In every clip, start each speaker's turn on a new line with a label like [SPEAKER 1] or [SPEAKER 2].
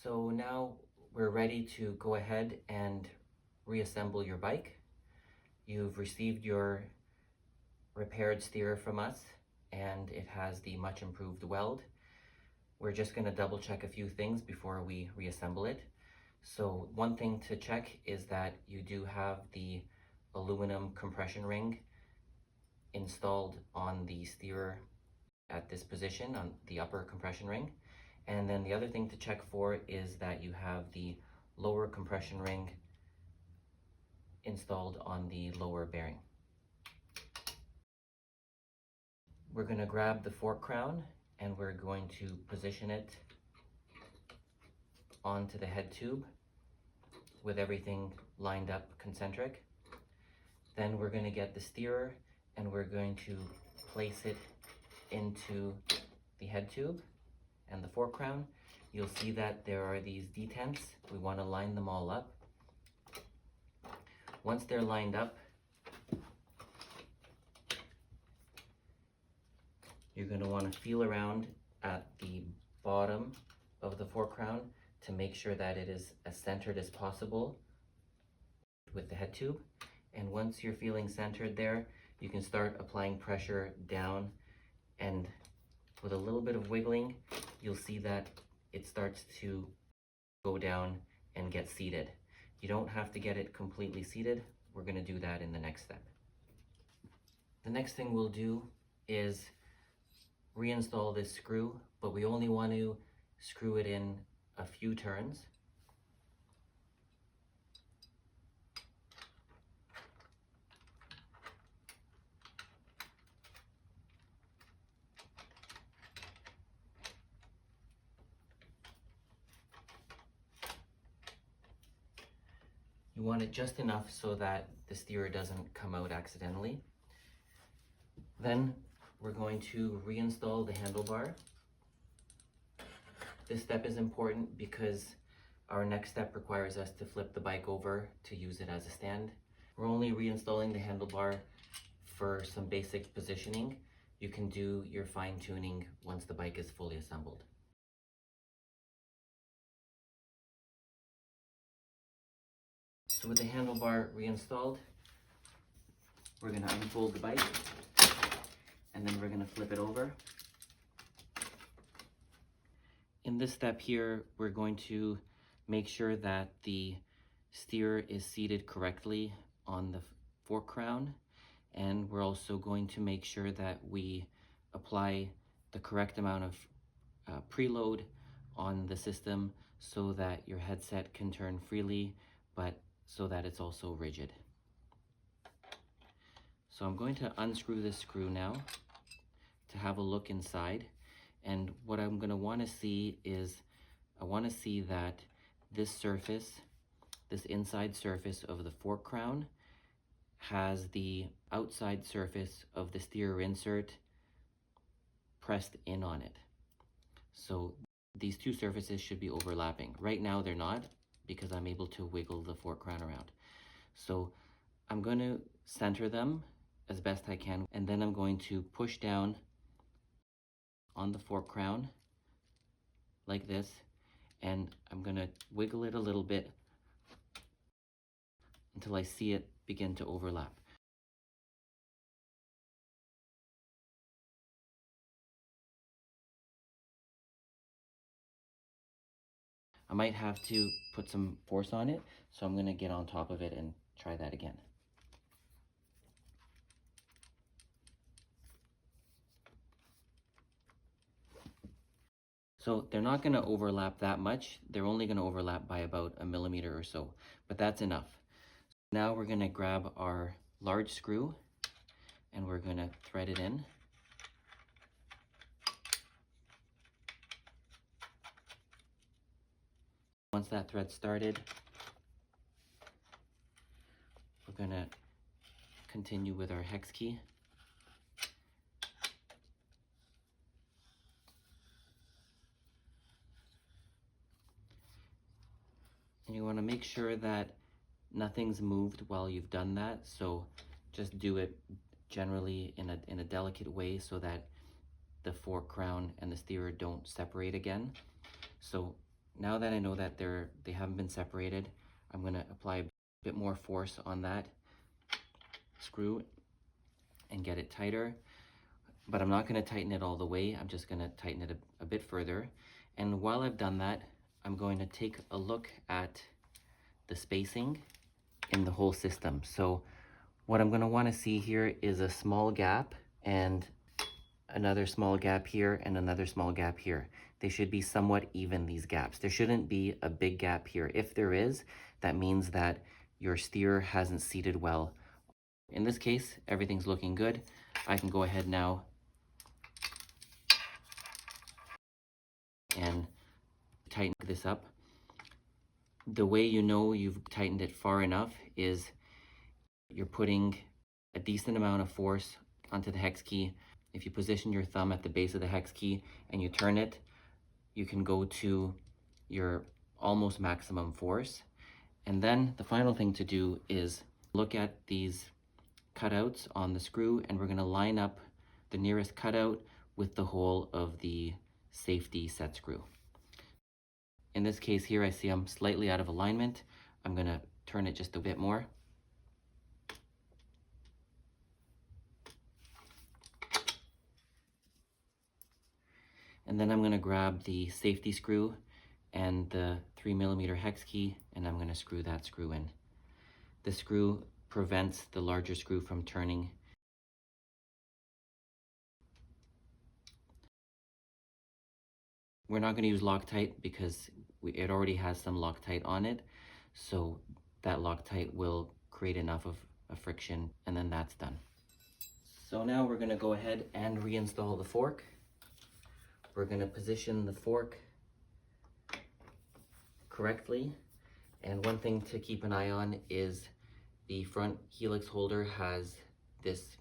[SPEAKER 1] So now we're ready to go ahead and reassemble your bike. You've received your repaired steer from us, and it has the much improved weld. We're just going to double check a few things before we reassemble it. So one thing to check is that you do have the aluminum compression ring installed on the steer at this position on the upper compression ring. And then the other thing to check for is that you have the lower compression ring installed on the lower bearing. We're going to grab the fork crown and we're going to position it onto the head tube with everything lined up concentric. Then we're going to get the steerer and we're going to place it into the head tube and the fork crown. You'll see that there are these detents. We want to line them all up. Once they're lined up, you're going to want to feel around at the bottom of the fork crown to make sure that it is as centered as possible with the head tube. And once you're feeling centered there, you can start applying pressure down, and with a little bit of wiggling, you'll see that it starts to go down and get seated. You don't have to get it completely seated. We're going to do that in the next step. The next thing we'll do is reinstall this screw, but we only want to screw it in a few turns. You want it just enough so that the steerer doesn't come out accidentally. Then we're going to reinstall the handlebar. This step is important because our next step requires us to flip the bike over to use it as a stand. We're only reinstalling the handlebar for some basic positioning. You can do your fine tuning once the bike is fully assembled. So with the handlebar reinstalled, we're going to unfold the bike and then we're going to flip it over. In this step here, we're going to make sure that the steer is seated correctly on the fork crown, and we're also going to make sure that we apply the correct amount of preload on the system so that your headset can turn freely, but so that it's also rigid. So I'm going to unscrew this screw now to have a look inside. And what I'm going to want to see is, I want to see that this surface, this inside surface of the fork crown has the outside surface of the steerer insert pressed in on it. So these two surfaces should be overlapping. Right now they're not, because I'm able to wiggle the fork crown around. So I'm going to center them as best I can, and then I'm going to push down on the fork crown like this, and I'm going to wiggle it a little bit until I see it begin to overlap. I might have to put some force on it, so I'm going to get on top of it and try that again. So they're not going to overlap that much. They're only going to overlap by about 1 millimeter or so, but that's enough. Now we're going to grab our large screw and we're going to thread it in. Once that thread's started, we're going to continue with our hex key. And you want to make sure that nothing's moved while you've done that, so just do it generally in a delicate way so that the fork crown and the steerer don't separate again. So Now that I know that they haven't been separated, I'm going to apply a bit more force on that screw and get it tighter. But I'm not going to tighten it all the way. I'm just going to tighten it a bit further. And while I've done that, I'm going to take a look at the spacing in the whole system. So what I'm going to want to see here is a small gap and another small gap here and another small gap here. They should be somewhat even, these gaps. There shouldn't be a big gap here. If there is, that means that your steer hasn't seated well. In this case, everything's looking good. I can go ahead now and tighten this up. The way you know you've tightened it far enough is you're putting a decent amount of force onto the hex key. If you position your thumb at the base of the hex key and you turn it, you can go to your almost maximum force. And then the final thing to do is look at these cutouts on the screw, and we're going to line up the nearest cutout with the hole of the safety set screw. In this case here, I see I'm slightly out of alignment. I'm going to turn it just a bit more. And then I'm going to grab the safety screw and the 3mm hex key, and I'm going to screw that screw in. The screw prevents the larger screw from turning. We're not going to use Loctite because it already has some Loctite on it, so that Loctite will create enough of a friction, and then that's done. So now we're going to go ahead and reinstall the fork. We're going to position the fork correctly, and one thing to keep an eye on is the front Helix holder has this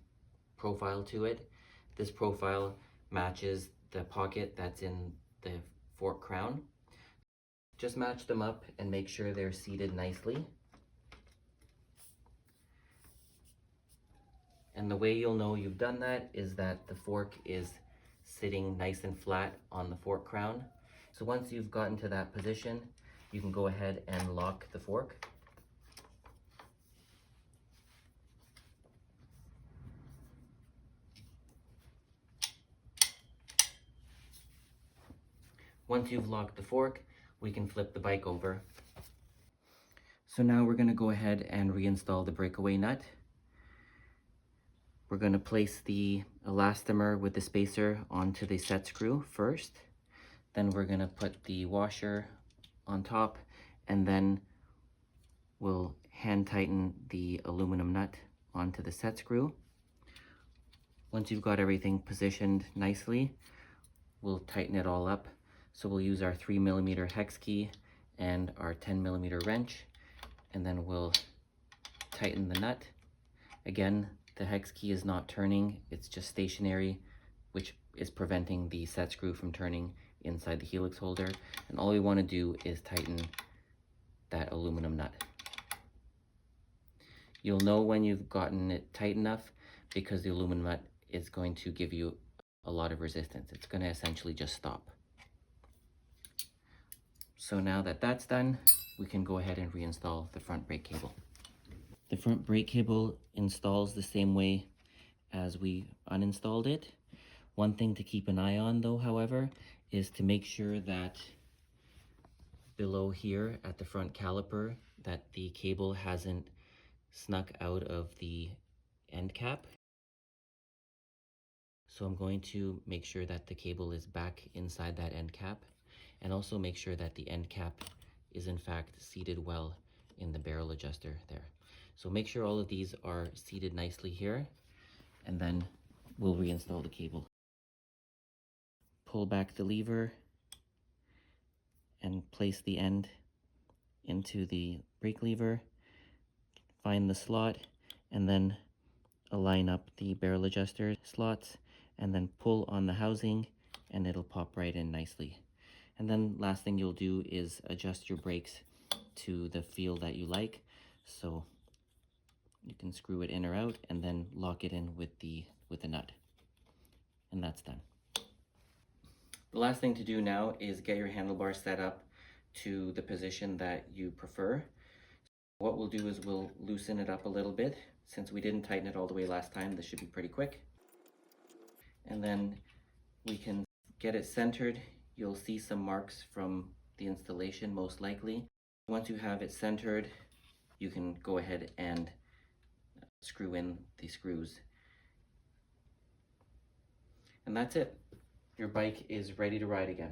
[SPEAKER 1] profile to it. This profile matches the pocket that's in the fork crown. Just match them up and make sure they're seated nicely. And the way you'll know you've done that is that the fork is sitting nice and flat on the fork crown. So once you've gotten to that position, you can go ahead and lock the fork. Once you've locked the fork, we can flip the bike over. So now we're going to go ahead and reinstall the breakaway nut. We're going to place the elastomer with the spacer onto the set screw first. Then we're going to put the washer on top, and then we'll hand tighten the aluminum nut onto the set screw. Once you've got everything positioned nicely, we'll tighten it all up. So we'll use our 3mm hex key and our 10mm wrench, and then we'll tighten the nut. Again, the hex key is not turning, it's just stationary, which is preventing the set screw from turning inside the Helix holder. And all we want to do is tighten that aluminum nut. You'll know when you've gotten it tight enough because the aluminum nut is going to give you a lot of resistance. It's going to essentially just stop. So now that that's done, we can go ahead and reinstall the front brake cable. The front brake cable installs the same way as we uninstalled it. One thing to keep an eye on though, however, is to make sure that below here at the front caliper, that the cable hasn't snuck out of the end cap. So I'm going to make sure that the cable is back inside that end cap, and also make sure that the end cap is in fact seated well in the barrel adjuster there. So make sure all of these are seated nicely here, and then we'll reinstall the cable. Pull back the lever and place the end into the brake lever, find the slot, and then align up the barrel adjuster slots, and then pull on the housing and it'll pop right in nicely. And then last thing you'll do is adjust your brakes to the feel that you like. So you can screw it in or out and then lock it in with the nut. And that's done. The last thing to do now is get your handlebars set up to the position that you prefer. What we'll do is we'll loosen it up a little bit. Since we didn't tighten it all the way last time, this should be pretty quick. And then we can get it centered. You'll see some marks from the installation, most likely. Once you have it centered, you can go ahead and screw in the screws. And that's it. Your bike is ready to ride again.